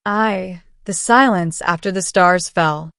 The silence after the stars fell.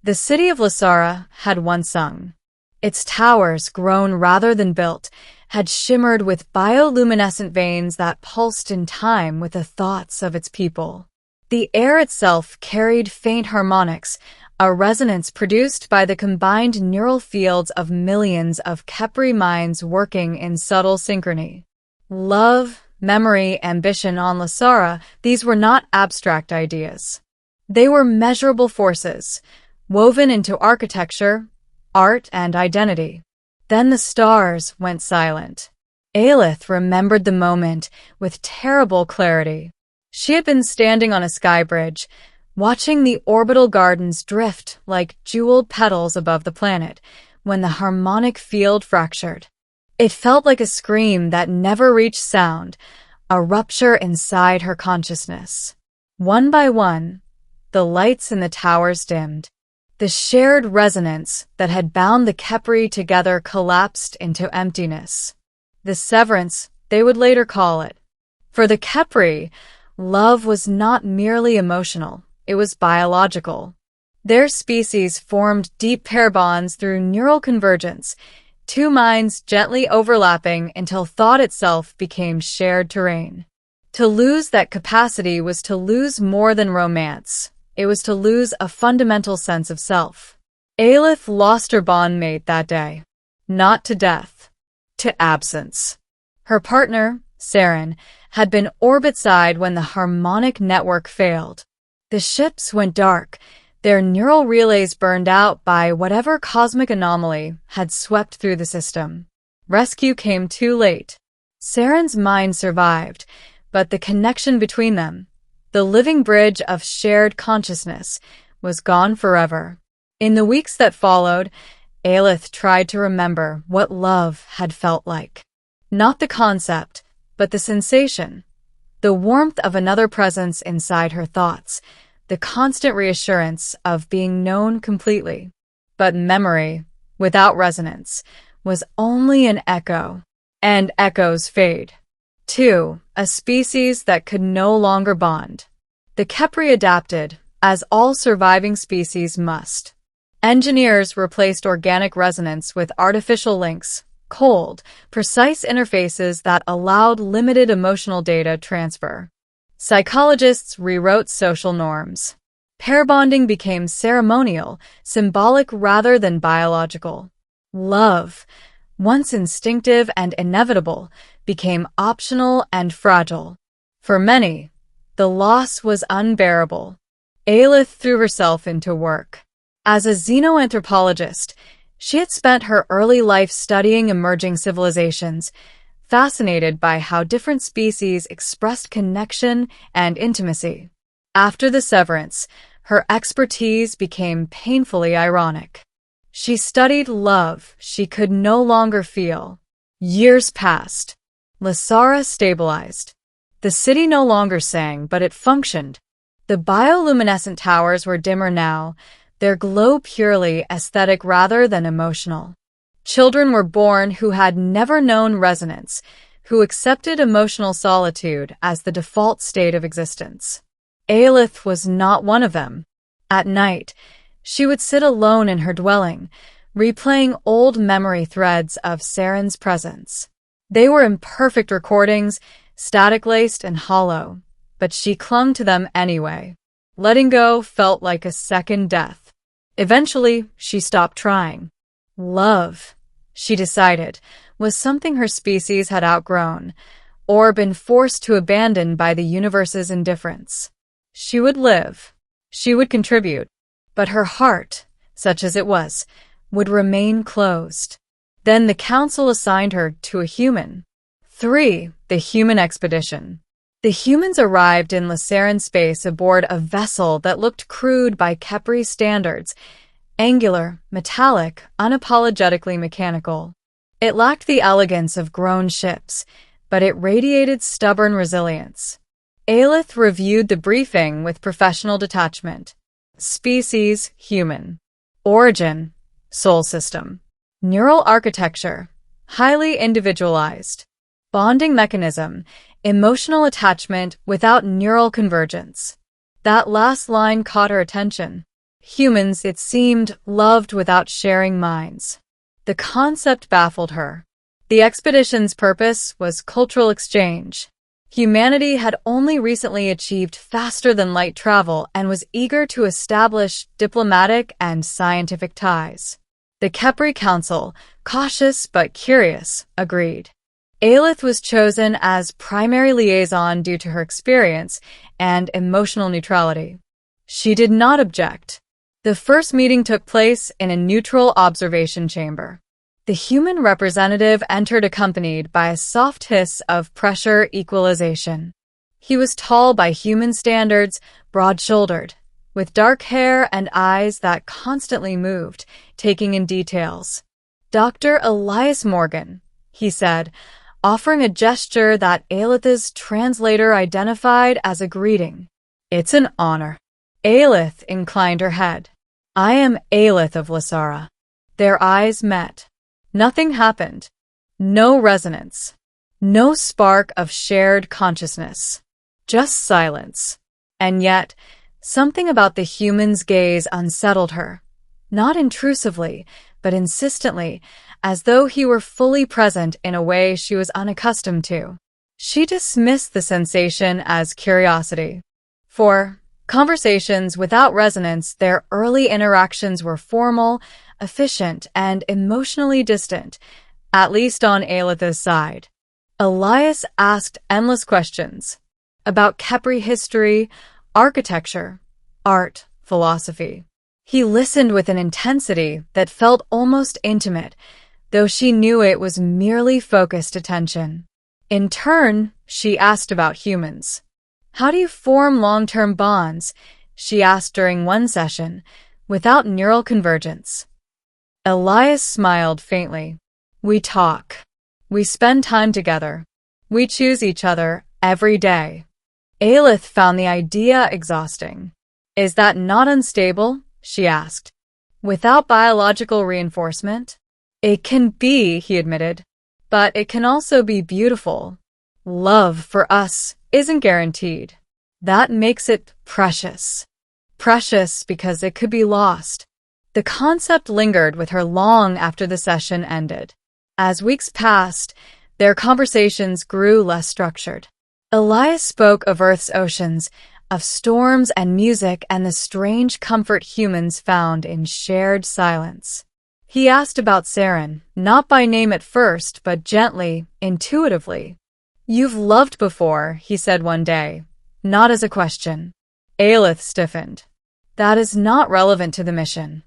The city of Lasara had once sung. Its towers, grown rather than built, had shimmered with bioluminescent veins that pulsed in time with the thoughts of its people. The air itself carried faint harmonics, a resonance produced by the combined neural fields of millions of Khepri minds working in subtle synchrony. Love, memory, ambition on Lasara, these were not abstract ideas. They were measurable forces, woven into architecture, art, and identity. Then the stars went silent. Aelith remembered the moment with terrible clarity. She had been standing on a sky bridge, watching the orbital gardens drift like jeweled petals above the planet, when the harmonic field fractured. It felt like a scream that never reached sound, a rupture inside her consciousness. One by one, the lights in the towers dimmed. The shared resonance that had bound the Khepri together collapsed into emptiness. The severance, they would later call it. For the Khepri, love was not merely emotional, it was biological. Their species formed deep pair bonds through neural convergence, two minds gently overlapping until thought itself became shared terrain. To lose that capacity was to lose more than romance. It was to lose a fundamental sense of self. Aelith lost her bondmate that day. Not to death. To absence. Her partner, Saren, had been orbit-side when the harmonic network failed. The ships went dark, their neural relays burned out by whatever cosmic anomaly had swept through the system. Rescue came too late. Saren's mind survived, but the connection between them, the living bridge of shared consciousness, was gone forever. In the weeks that followed, Aelith tried to remember what love had felt like. Not the concept, but the sensation. The warmth of another presence inside her thoughts, the constant reassurance of being known completely. But memory, without resonance, was only an echo. And echoes fade. 2. A species that could no longer bond. The Khepri adapted, as all surviving species must. Engineers replaced organic resonance with artificial links, cold, precise interfaces that allowed limited emotional data transfer. Psychologists rewrote social norms. Pair bonding became ceremonial, symbolic rather than biological. Love, once instinctive and inevitable, became optional and fragile. For many, the loss was unbearable. Aelith threw herself into work. As a xenoanthropologist, she had spent her early life studying emerging civilizations, fascinated by how different species expressed connection and intimacy. After the severance, her expertise became painfully ironic. She studied love she could no longer feel. Years passed. Lasara stabilized. The city no longer sang, but it functioned. The bioluminescent towers were dimmer now, their glow purely aesthetic rather than emotional. Children were born who had never known resonance, who accepted emotional solitude as the default state of existence. Aelith was not one of them. At night, she would sit alone in her dwelling, replaying old memory threads of Saren's presence. They were imperfect recordings, static-laced and hollow, but she clung to them anyway. Letting go felt like a second death. Eventually, she stopped trying. Love, she decided, was something her species had outgrown, or been forced to abandon by the universe's indifference. She would live. She would contribute. But her heart, such as it was, would remain closed. Then the council assigned her to a human. 3. The human expedition. The humans arrived in Lasaran space aboard a vessel that looked crude by Khepri standards, angular, metallic, unapologetically mechanical. It lacked the elegance of grown ships, but it radiated stubborn resilience. Aelith reviewed the briefing with professional detachment. Species, human. Origin, soul system. Neural architecture, highly individualized. Bonding mechanism, emotional attachment without neural convergence. That last line caught her attention. Humans, it seemed, loved without sharing minds. The concept baffled her. The expedition's purpose was cultural exchange. Humanity had only recently achieved faster-than-light travel and was eager to establish diplomatic and scientific ties. The Khepri Council, cautious but curious, agreed. Aelith was chosen as primary liaison due to her experience and emotional neutrality. She did not object. The first meeting took place in a neutral observation chamber. The human representative entered accompanied by a soft hiss of pressure equalization. He was tall by human standards, broad-shouldered, with dark hair and eyes that constantly moved, taking in details. "Dr. Elias Morgan," he said, offering a gesture that Aelith's translator identified as a greeting. "It's an honor." Aelith inclined her head. "I am Aelith of Lysara." Their eyes met. Nothing happened. No resonance. No spark of shared consciousness. Just silence. And yet, something about the human's gaze unsettled her. Not intrusively, but insistently, as though he were fully present in a way she was unaccustomed to. She dismissed the sensation as curiosity. For conversations without resonance, their early interactions were formal, efficient, and emotionally distant, at least on Aelith's side. Elias asked endless questions about Khepri history, architecture, art, philosophy. He listened with an intensity that felt almost intimate, though she knew it was merely focused attention. In turn, she asked about humans. "How do you form long-term bonds?" she asked during one session, without neural convergence. Elias smiled faintly. "We talk. We spend time together. We choose each other every day." Aelith found the idea exhausting. "Is that not unstable?" she asked. "Without biological reinforcement?" "It can be," he admitted, "but it can also be beautiful. Love, for us, isn't guaranteed. That makes it precious. Precious because it could be lost." The concept lingered with her long after the session ended. As weeks passed, their conversations grew less structured. Elias spoke of Earth's oceans, of storms and music, and the strange comfort humans found in shared silence. He asked about Saren, not by name at first, but gently, intuitively. "You've loved before," he said one day, not as a question. Aelith stiffened. "That is not relevant to the mission."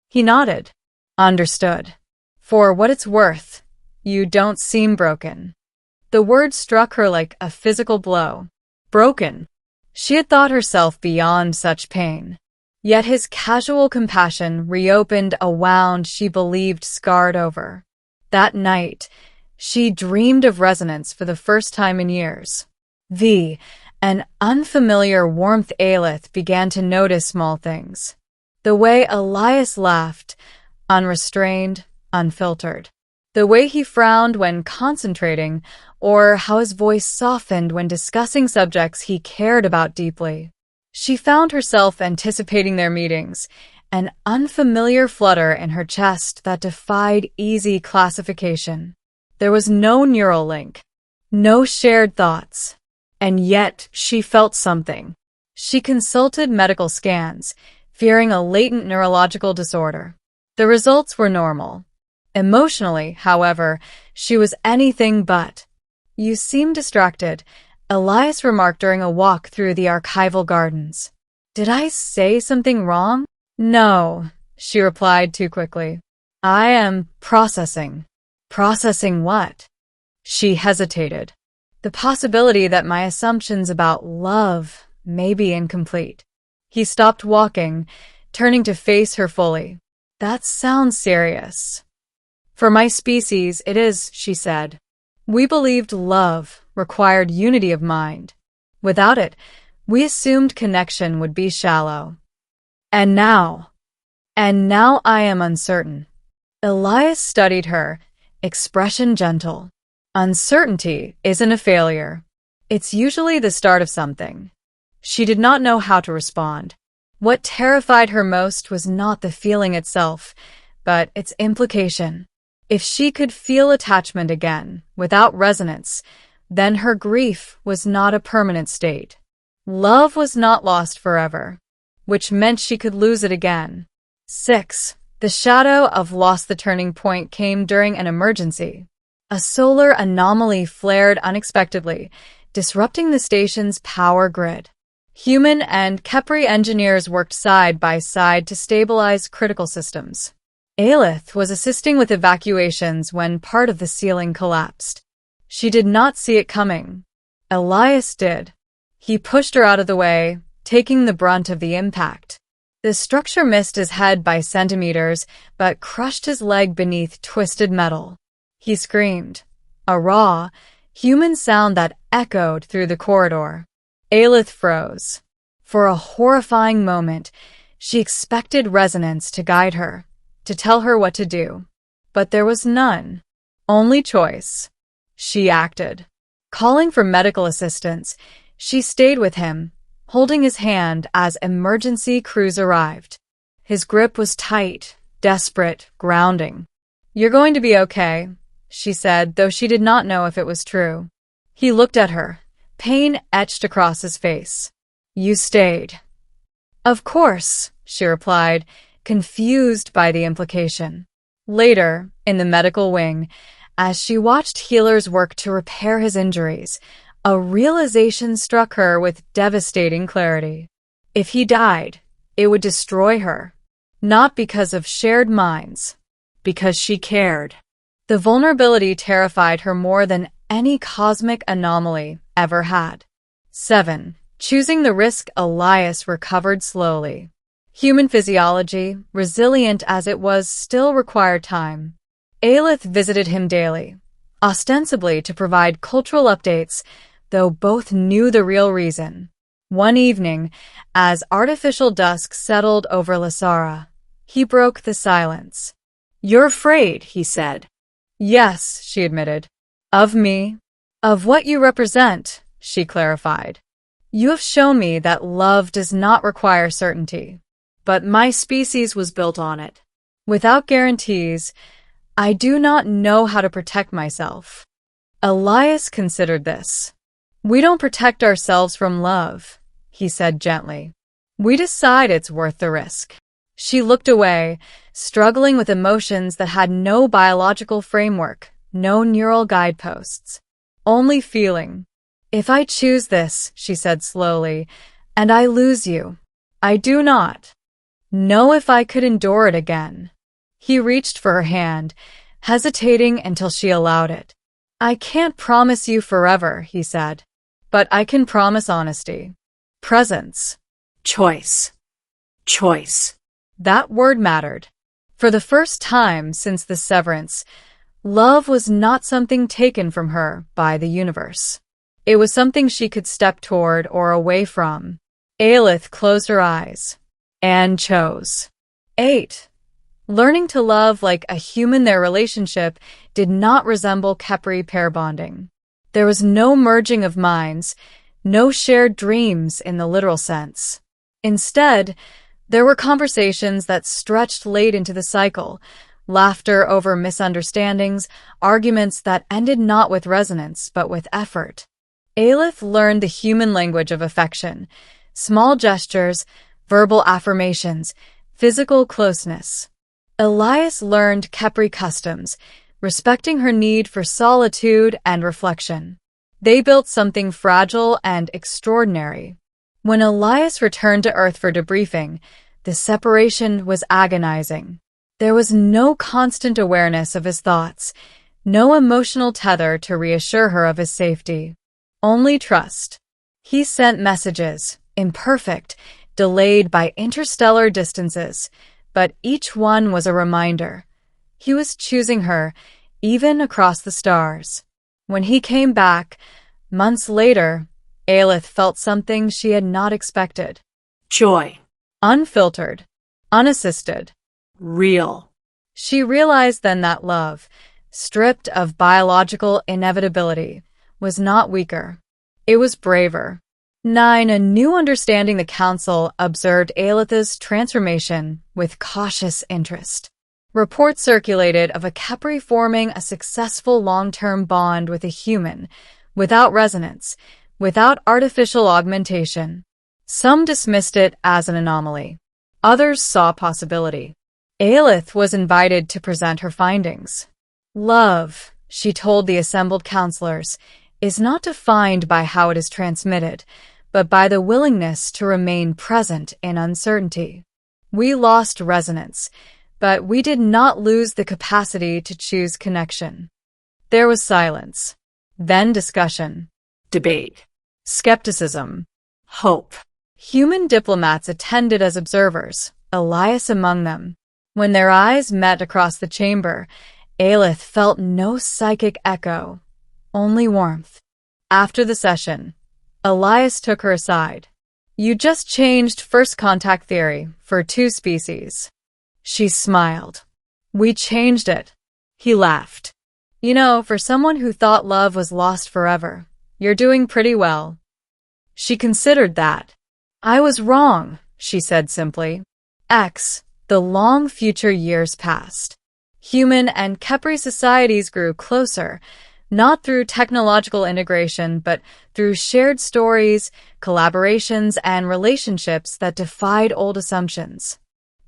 He nodded. "Understood. For what it's worth, you don't seem broken." The word struck her like a physical blow. Broken. She had thought herself beyond such pain. Yet his casual compassion reopened a wound she believed scarred over. That night, she dreamed of resonance for the first time in years. An unfamiliar warmth. Aelith began to notice small things. The way Elias laughed, unrestrained, unfiltered. The way he frowned when concentrating, or how his voice softened when discussing subjects he cared about deeply. She found herself anticipating their meetings, an unfamiliar flutter in her chest that defied easy classification. There was no neural link, no shared thoughts, and yet she felt something. She consulted medical scans, fearing a latent neurological disorder. The results were normal. Emotionally, however, she was anything but. "You seem distracted," Elias remarked during a walk through the archival gardens. "Did I say something wrong?" "No," she replied too quickly. "I am processing." "Processing what?" She hesitated. "The possibility that my assumptions about love may be incomplete." He stopped walking, turning to face her fully. "That sounds serious." "For my species, it is," she said. "We believed love required unity of mind. Without it, we assumed connection would be shallow. And now I am uncertain." Elias studied her, expression gentle. "Uncertainty isn't a failure. It's usually the start of something." She did not know how to respond. What terrified her most was not the feeling itself, but its implication. If she could feel attachment again, without resonance, then her grief was not a permanent state. Love was not lost forever, which meant she could lose it again. 6. The shadow of lost. The turning point came during an emergency. A solar anomaly flared unexpectedly, disrupting the station's power grid. Human and Kepri engineers worked side by side to stabilize critical systems. Aelith was assisting with evacuations when part of the ceiling collapsed. She did not see it coming. Elias did. He pushed her out of the way, taking the brunt of the impact. The structure missed his head by centimeters, but crushed his leg beneath twisted metal. He screamed, a raw, human sound that echoed through the corridor. Aelith froze. For a horrifying moment, she expected resonance to guide her, to tell her what to do. But there was none. Only choice. She acted. Calling for medical assistance, she stayed with him, holding his hand as emergency crews arrived. His grip was tight, desperate, grounding. "You're going to be okay," she said, though she did not know if it was true. He looked at her, pain etched across his face. "You stayed." "Of course," she replied, confused by the implication. Later, in the medical wing, as she watched healers work to repair his injuries, a realization struck her with devastating clarity. If he died, it would destroy her. Not because of shared minds, because she cared. The vulnerability terrified her more than any cosmic anomaly ever had. 7. Choosing the risk. Elias recovered slowly. Human physiology, resilient as it was, still required time. Aelith visited him daily, ostensibly to provide cultural updates, though both knew the real reason. One evening, as artificial dusk settled over Lysara, he broke the silence. "You're afraid," he said. "Yes," she admitted. "Of me?" "Of what you represent," she clarified. "You have shown me that love does not require certainty. But my species was built on it. Without guarantees, I do not know how to protect myself." Elias considered this. "We don't protect ourselves from love," he said gently. "We decide it's worth the risk." She looked away, struggling with emotions that had no biological framework, no neural guideposts. Only feeling. "If I choose this," she said slowly, "and I lose you, I do not know if I could endure it again." He reached for her hand, hesitating until she allowed it. "I can't promise you forever," he said. "But I can promise honesty. Presence. Choice. Choice." That word mattered. For the first time since the severance, love was not something taken from her by the universe. It was something she could step toward or away from. Aelith closed her eyes and chose. 8. Learning to love like a human. Their relationship did not resemble Kepri pair bonding. There was no merging of minds, no shared dreams in the literal sense. Instead, there were conversations that stretched late into the cycle, laughter over misunderstandings, arguments that ended not with resonance but with effort. Aelith learned the human language of affection, small gestures, verbal affirmations, physical closeness. Elias learned Kepri customs, respecting her need for solitude and reflection. They built something fragile and extraordinary. When Elias returned to Earth for debriefing, the separation was agonizing. There was no constant awareness of his thoughts, no emotional tether to reassure her of his safety. Only trust. He sent messages, imperfect, delayed by interstellar distances, but each one was a reminder. He was choosing her, even across the stars. When he came back, months later, Aelith felt something she had not expected. Joy. Unfiltered. Unassisted. Real. She realized then that love, stripped of biological inevitability, was not weaker. It was braver. 9. A new understanding. The council observed Aelith's transformation with cautious interest. Reports circulated of a Khepri forming a successful long-term bond with a human, without resonance, without artificial augmentation. Some dismissed it as an anomaly. Others saw possibility. Aelith was invited to present her findings. Love, she told the assembled counselors, is not defined by how it is transmitted, but by the willingness to remain present in uncertainty. We lost resonance, but we did not lose the capacity to choose connection. There was silence. Then discussion. Debate. Skepticism. Hope. Human diplomats attended as observers, Elias among them. When their eyes met across the chamber, Aelith felt no psychic echo, only warmth. After the session, Elias took her aside. You just changed first contact theory for 2 species. She smiled. We changed it. He laughed. You know, for someone who thought love was lost forever, you're doing pretty well. She considered that. I was wrong, she said simply. The long future years passed. Human and Khepri societies grew closer, not through technological integration, but through shared stories, collaborations, and relationships that defied old assumptions.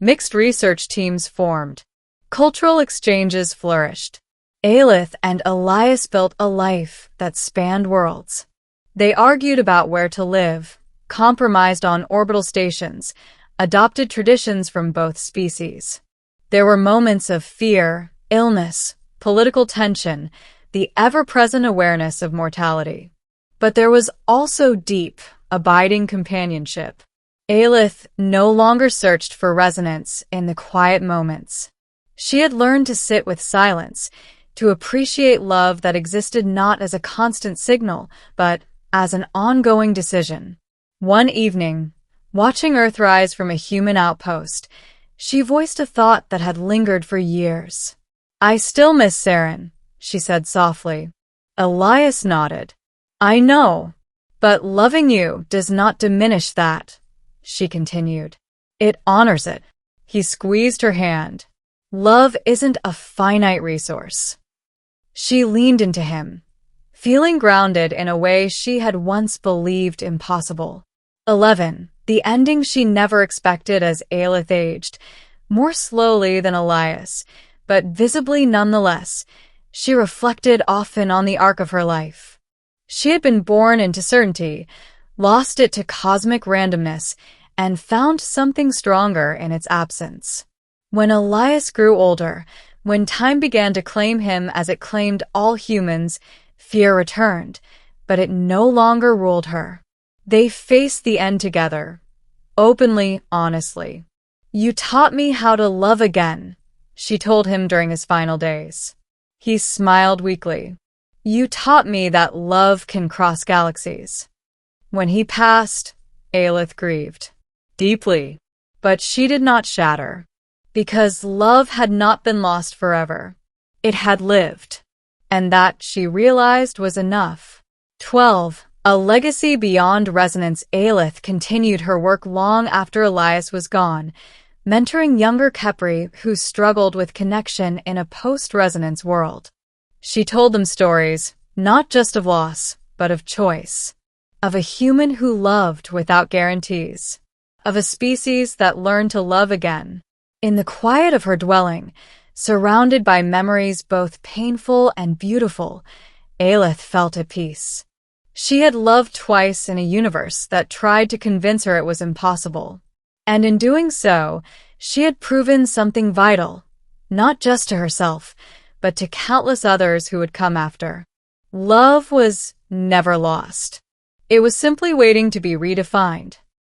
Mixed research teams formed. Cultural exchanges flourished. Aelith and Elias built a life that spanned worlds. They argued about where to live, compromised on orbital stations, adopted traditions from both species. There were moments of fear, illness, political tension, the ever-present awareness of mortality. But there was also deep, abiding companionship. Aelith no longer searched for resonance in the quiet moments. She had learned to sit with silence, to appreciate love that existed not as a constant signal, but as an ongoing decision. One evening, watching Earthrise from a human outpost, she voiced a thought that had lingered for years. I still miss Saren, she said softly. Elias nodded. I know, but loving you does not diminish that, she continued. It honors it. He squeezed her hand. Love isn't a finite resource. She leaned into him, feeling grounded in a way she had once believed impossible. 11. The ending she never expected. As Aelith aged, more slowly than Elias, but visibly nonetheless, she reflected often on the arc of her life. She had been born into certainty, lost it to cosmic randomness, and found something stronger in its absence. When Elias grew older, when time began to claim him as it claimed all humans, fear returned, but it no longer ruled her. They faced the end together, openly, honestly. You taught me how to love again, she told him during his final days. He smiled weakly. You taught me that love can cross galaxies. When he passed, Aelith grieved. Deeply. But she did not shatter. Because love had not been lost forever. It had lived. And that, she realized, was enough. 12. A legacy beyond resonance. Aelith continued her work long after Elias was gone, mentoring younger Khepri who struggled with connection in a post-resonance world. She told them stories, not just of loss, but of choice. Of a human who loved without guarantees. Of a species that learned to love again. In the quiet of her dwelling, surrounded by memories both painful and beautiful, Aelith felt at peace. She had loved twice in a universe that tried to convince her it was impossible. And in doing so, she had proven something vital, not just to herself, but to countless others who would come after. Love was never lost. It was simply waiting to be redefined.